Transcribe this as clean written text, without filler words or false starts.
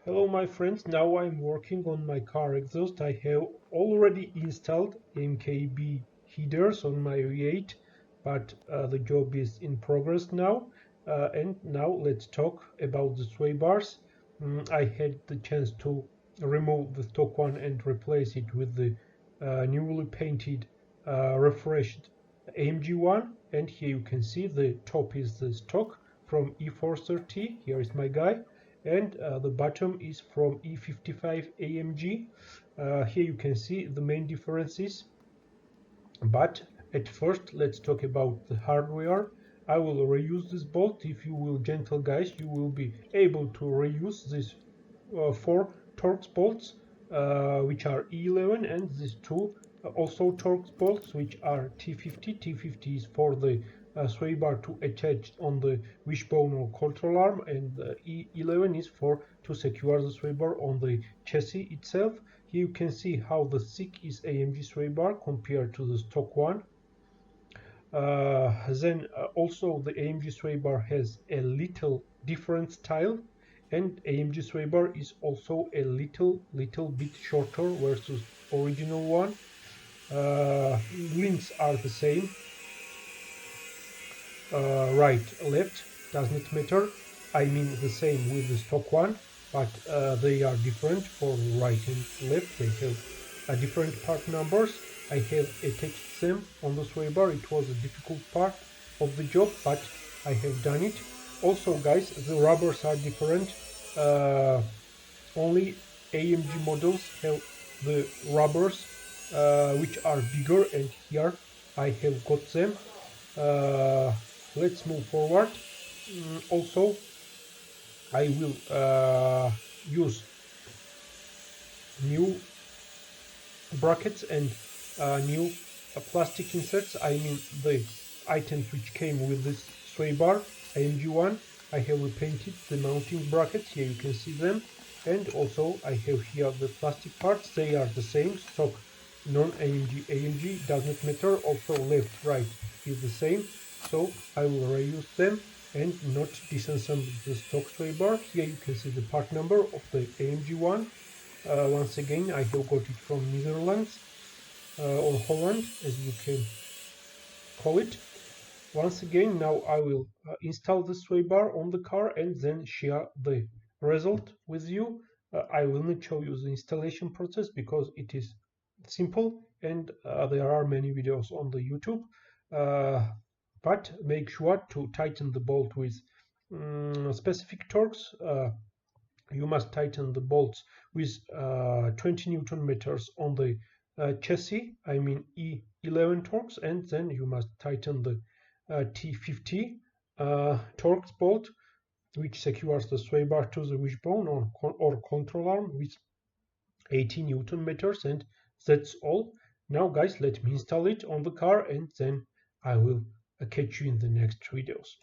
Hello my friends, now I'm working on my car exhaust. I have already installed MKB heaters on my V8, but the job is in progress now. And now let's talk about the sway bars. I had the chance to remove the stock one and replace it with the newly painted, refreshed AMG one. And here you can see the top is the stock from E430. Here is my guy, and the bottom is from E55 AMG. Here you can see the main differences, but at first let's talk about the hardware. I will reuse this bolt. If you will gentle guys, you will be able to reuse these four Torx bolts, which are E11, and these two also Torx bolts, which are T50. T50 is for the sway bar to attach on the wishbone or control arm, and E11 is for to secure the sway bar on the chassis itself. Here you can see how the thick is AMG sway bar compared to the stock one. Then also the AMG sway bar has a little different style, and AMG sway bar is also a little bit shorter versus original one. Links are the same, right, left, does not matter. I mean the same with the stock one, but they are different for right and left. They have different part numbers. I have attached them on the sway bar. It was a difficult part of the job, but I have done it. Also guys, the rubbers are different. Only AMG models have the rubbers which are bigger, and here I have got them. Let's move forward. Also I will use new brackets and new plastic inserts. I mean the items which came with this sway bar AMG one. I have repainted the mounting brackets. Here you can see them, and also I have here the plastic parts. They are the same stock, non-AMG. AMG does not matter. Also left, right is the same, so I will reuse them and not disassemble the stock sway bar. Here you can see the part number of the AMG one. Once again, I have got it from Netherlands or Holland, as you can call it. Once again, now I will install the sway bar on the car and then share the result with you. I will not show you the installation process because it is simple, and there are many videos on the YouTube. But make sure to tighten the bolt with specific torques. You must tighten the bolts with 20 Newton meters on the chassis, I mean E11 torques, and then you must tighten the T50 torques bolt, which secures the sway bar to the wishbone or control arm with 80 Newton meters, and that's all. Now guys, let me install it on the car, and then I will catch you in the next videos.